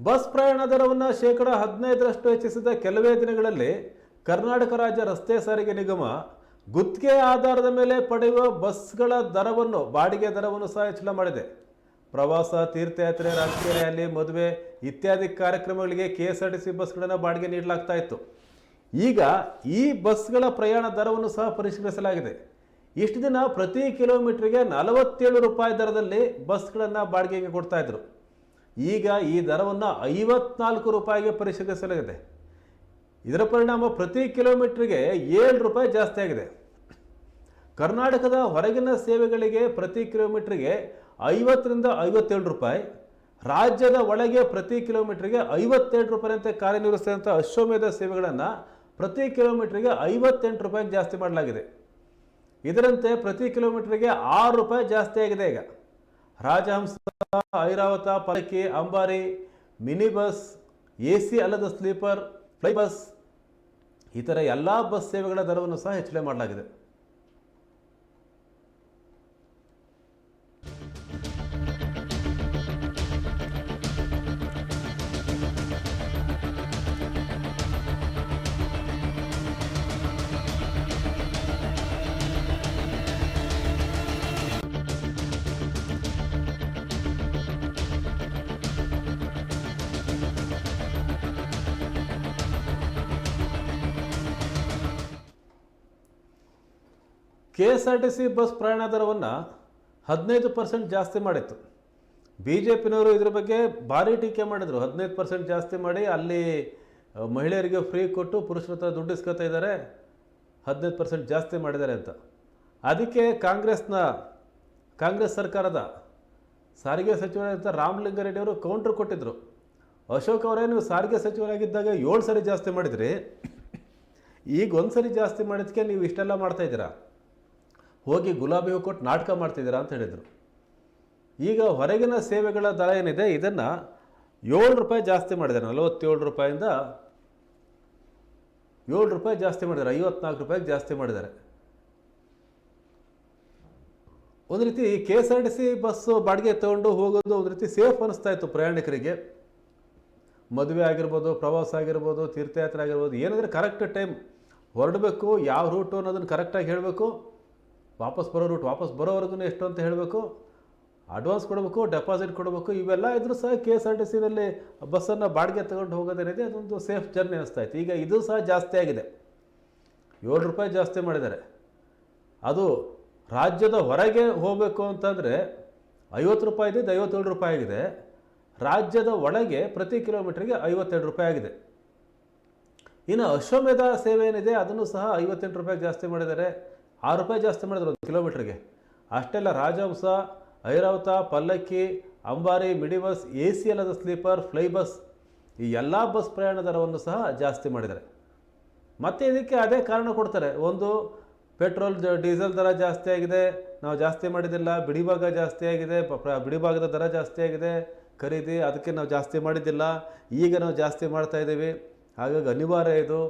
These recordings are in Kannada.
ಬಸ್ ಪ್ರಯಾಣ ದರವನ್ನು ಶೇಕಡ 15ರಷ್ಟು ಹೆಚ್ಚಿಸಿದ ಕೆಲವೇ ದಿನಗಳಲ್ಲಿ ಕರ್ನಾಟಕ ರಾಜ್ಯ ರಸ್ತೆ ಸಾರಿಗೆ ನಿಗಮ ಗುತ್ತಿಗೆ ಆಧಾರದ ಮೇಲೆ ಪಡೆಯುವ ಬಸ್ಗಳ ದರವನ್ನು ಬಾಡಿಗೆ ದರವನ್ನು ಸಹ ಹೆಚ್ಚಳ ಮಾಡಿದೆ. ಪ್ರವಾಸ, ತೀರ್ಥಯಾತ್ರೆ, ರಾಜಕೀಯ ರ್ಯಾಲಿ, ಮದುವೆ ಇತ್ಯಾದಿ ಕಾರ್ಯಕ್ರಮಗಳಿಗೆ KSRTC ಬಸ್ಗಳನ್ನು ಬಾಡಿಗೆ ನೀಡಲಾಗ್ತಾ ಇತ್ತು. ಈಗ ಈ ಬಸ್ಗಳ ಪ್ರಯಾಣ ದರವನ್ನು ಸಹ ಪರಿಷ್ಕರಿಸಲಾಗಿದೆ. ಇಷ್ಟು ದಿನ ಪ್ರತಿ ಕಿಲೋಮೀಟರ್ಗೆ 47 ರೂಪಾಯಿ ದರದಲ್ಲಿ ಬಸ್ಗಳನ್ನು ಬಾಡಿಗೆಗೆ ಕೊಡ್ತಾ ಇದ್ರು. ಈಗ ಈ ದರವನ್ನು 54 ರೂಪಾಯಿಗೆ ಪರಿಷ್ಕರಿಸಲಾಗಿದೆ. ಇದರ ಪರಿಣಾಮ ಪ್ರತಿ ಕಿಲೋಮೀಟರ್ಗೆ 7 ರೂಪಾಯಿ ಜಾಸ್ತಿ ಆಗಿದೆ. ಕರ್ನಾಟಕದ ಹೊರಗಿನ ಸೇವೆಗಳಿಗೆ ಪ್ರತಿ ಕಿಲೋಮೀಟರ್ಗೆ 50ರಿಂದ 57 ರೂಪಾಯಿ, ರಾಜ್ಯದ ಒಳಗೆ ಪ್ರತಿ ಕಿಲೋಮೀಟರ್ಗೆ 52 ರೂಪಾಯಿನಂತೆ ಕಾರ್ಯನಿರ್ವಹಿಸಿದಂಥ ಅಶ್ವಮೇಧ ಸೇವೆಗಳನ್ನು ಪ್ರತಿ ಕಿಲೋಮೀಟರ್ಗೆ 58 ರೂಪಾಯಿಗೆ ಜಾಸ್ತಿ ಮಾಡಲಾಗಿದೆ. ಇದರಂತೆ ಪ್ರತಿ ಕಿಲೋಮೀಟರ್ಗೆ 6 ರೂಪಾಯಿ ಜಾಸ್ತಿ ಆಗಿದೆ. ಈಗ ರಾಜಹಂಸ, ಐರಾವತ, ಪಲ್ಲಕ್ಕಿ, ಅಂಬಾರಿ, ಮಿನಿ ಬಸ್, AC ಅಲ್ಲದ ಸ್ಲೀಪರ್, ಫ್ಲೈ ಬಸ್ ಈ ಥರ ಎಲ್ಲ ಬಸ್ ಸೇವೆಗಳ ದರವನ್ನು ಸಹ ಹೆಚ್ಚಳ ಮಾಡಲಾಗಿದೆ. KSRTC ಬಸ್ ಪ್ರಯಾಣ ದರವನ್ನು 15% ಜಾಸ್ತಿ ಮಾಡಿತ್ತು. BJPನವರು ಇದ್ರ ಬಗ್ಗೆ ಭಾರಿ ಟೀಕೆ ಮಾಡಿದರು. 15% ಜಾಸ್ತಿ ಮಾಡಿ ಅಲ್ಲಿ ಮಹಿಳೆಯರಿಗೆ ಫ್ರೀ ಕೊಟ್ಟು ಪುರುಷರ ಹತ್ರ ದುಡ್ಡು ಇಸ್ಕೊತಾ ಇದ್ದಾರೆ, 15% ಜಾಸ್ತಿ ಮಾಡಿದ್ದಾರೆ ಅಂತ. ಅದಕ್ಕೆ ಕಾಂಗ್ರೆಸ್ ಸರ್ಕಾರದ ಸಾರಿಗೆ ಸಚಿವರಾದಂಥ ರಾಮಲಿಂಗಾರೆಡ್ಡಿ ಅವರು ಕೌಂಟ್ರ್ ಕೊಟ್ಟಿದ್ದರು. ಅಶೋಕ್ ಅವರೇ, ನೀವು ಸಾರಿಗೆ ಸಚಿವರಾಗಿದ್ದಾಗ 7 ಸರಿ ಜಾಸ್ತಿ ಮಾಡಿದ್ರಿ, ಈಗ 1 ಸರಿ ಜಾಸ್ತಿ ಮಾಡಿದ್ದಕ್ಕೆ ನೀವು ಇಷ್ಟೆಲ್ಲ ಮಾಡ್ತಾಯಿದ್ದೀರಾ, ಹೋಗಿ ಗುಲಾಬಿ ಹೂ ಕೊಟ್ಟು ನಾಟಕ ಮಾಡ್ತಿದ್ದೀರಾ ಅಂತ ಹೇಳಿದರು. ಈಗ ಹೊರಗಿನ ಸೇವೆಗಳ ದರ ಏನಿದೆ ಇದನ್ನು 7 ರೂಪಾಯಿ ಜಾಸ್ತಿ ಮಾಡಿದ್ದಾರೆ. 47 ರೂಪಾಯಿಂದ 7 ರೂಪಾಯಿ ಜಾಸ್ತಿ ಮಾಡಿದ್ದಾರೆ, 54 ರೂಪಾಯಿಗೆ ಜಾಸ್ತಿ ಮಾಡಿದ್ದಾರೆ. ಒಂದು ರೀತಿ KSRTC ಬಸ್ಸು ಬಾಡಿಗೆ ತೊಗೊಂಡು ಹೋಗೋದು ಒಂದು ರೀತಿ ಸೇಫ್ ಅನ್ನಿಸ್ತಾ ಇತ್ತು ಪ್ರಯಾಣಿಕರಿಗೆ. ಮದುವೆ ಆಗಿರ್ಬೋದು, ಪ್ರವಾಸ ಆಗಿರ್ಬೋದು, ತೀರ್ಥಯಾತ್ರೆ ಆಗಿರ್ಬೋದು, ಏನಂದರೆ ಕರೆಕ್ಟ್ ಟೈಮ್ ಹೊರಡಬೇಕು, ಯಾವ ರೂಟು ಅನ್ನೋದನ್ನು ಕರೆಕ್ಟಾಗಿ ಹೇಳಬೇಕು, ವಾಪಸ್ ಬರೋವರೆಗೂ ಎಷ್ಟು ಅಂತ ಹೇಳಬೇಕು, ಅಡ್ವಾನ್ಸ್ ಕೊಡಬೇಕು, ಡೆಪಾಸಿಟ್ ಕೊಡಬೇಕು, ಇವೆಲ್ಲ ಇದ್ರೂ ಸಹ KSRTCನಲ್ಲಿ ಬಸ್ಸನ್ನು ಬಾಡಿಗೆ ತಗೊಂಡು ಹೋಗೋದೇನಿದೆ ಅದೊಂದು ಸೇಫ್ ಜರ್ನಿ ಅನ್ನಿಸ್ತಾ ಇತ್ತು. ಈಗ ಇದು ಸಹ ಜಾಸ್ತಿ ಆಗಿದೆ, 7 ರೂಪಾಯಿ ಜಾಸ್ತಿ ಮಾಡಿದ್ದಾರೆ. ಅದು ರಾಜ್ಯದ ಹೊರಗೆ ಹೋಗಬೇಕು ಅಂತಂದರೆ 50 ರೂಪಾಯಿ ಇದ್ದಿದ್ದು 57 ರೂಪಾಯಿ ಆಗಿದೆ. ರಾಜ್ಯದ ಒಳಗೆ ಪ್ರತಿ ಕಿಲೋಮೀಟ್ರಿಗೆ 52 ರೂಪಾಯಿ ಆಗಿದೆ. ಇನ್ನು ಅಶ್ವಮೇಧ ಸೇವೆ ಏನಿದೆ ಅದನ್ನು ಸಹ 58 ರೂಪಾಯಿಗೆ ಜಾಸ್ತಿ ಮಾಡಿದ್ದಾರೆ, 6 ರೂಪಾಯಿ ಜಾಸ್ತಿ ಮಾಡಿದ್ರು 1 ಕಿಲೋಮೀಟ್ರಿಗೆ. ಅಷ್ಟೆಲ್ಲ ರಾಜಹಂಸ, ಐರಾವತ, ಪಲ್ಲಕ್ಕಿ, ಅಂಬಾರಿ, ಮಿನಿ ಬಸ್, AC ಅಲ್ಲದ ಸ್ಲೀಪರ್, ಫ್ಲೈ ಬಸ್ ಈ ಎಲ್ಲ ಬಸ್ ಪ್ರಯಾಣ ದರವನ್ನು ಸಹ ಜಾಸ್ತಿ ಮಾಡಿದ್ದಾರೆ. ಮತ್ತು ಇದಕ್ಕೆ ಅದೇ ಕಾರಣ ಕೊಡ್ತಾರೆ. ಒಂದು, ಪೆಟ್ರೋಲ್ ಡೀಸೆಲ್ ದರ ಜಾಸ್ತಿ ಆಗಿದೆ, ನಾವು ಜಾಸ್ತಿ ಮಾಡಿದ್ದಿಲ್ಲ. ಬಿಡಿಭಾಗ ಜಾಸ್ತಿ ಆಗಿದೆ, ಬಿಡಿಭಾಗದ ದರ ಜಾಸ್ತಿ ಆಗಿದೆ ಖರೀದಿ, ಅದಕ್ಕೆ ನಾವು ಜಾಸ್ತಿ ಮಾಡಿದ್ದಿಲ್ಲ, ಈಗ ನಾವು ಜಾಸ್ತಿ ಮಾಡ್ತಾಯಿದ್ದೀವಿ. ಹಾಗಾಗಿ ಅನಿವಾರ್ಯ ಇದು.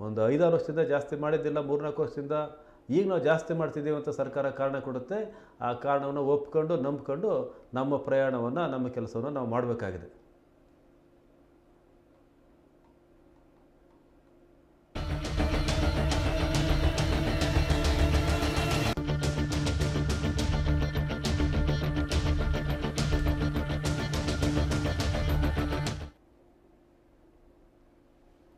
ಒಂದು 5-6 ವರ್ಷದಿಂದ ಜಾಸ್ತಿ ಮಾಡಿದ್ದಿಲ್ಲ, 3-4 ವರ್ಷದಿಂದ, ಈಗ ನಾವು ಜಾಸ್ತಿ ಮಾಡ್ತಿದ್ದೀವಿ ಅಂತ ಸರ್ಕಾರ ಕಾರಣ ಕೊಡುತ್ತೆ. ಆ ಕಾರಣವನ್ನು ಒಪ್ಕೊಂಡು ನಂಬ್ಕೊಂಡು ನಮ್ಮ ಪ್ರಯಾಣವನ್ನು, ನಮ್ಮ ಕೆಲಸವನ್ನು ನಾವು ಮಾಡಬೇಕಾಗಿದೆ.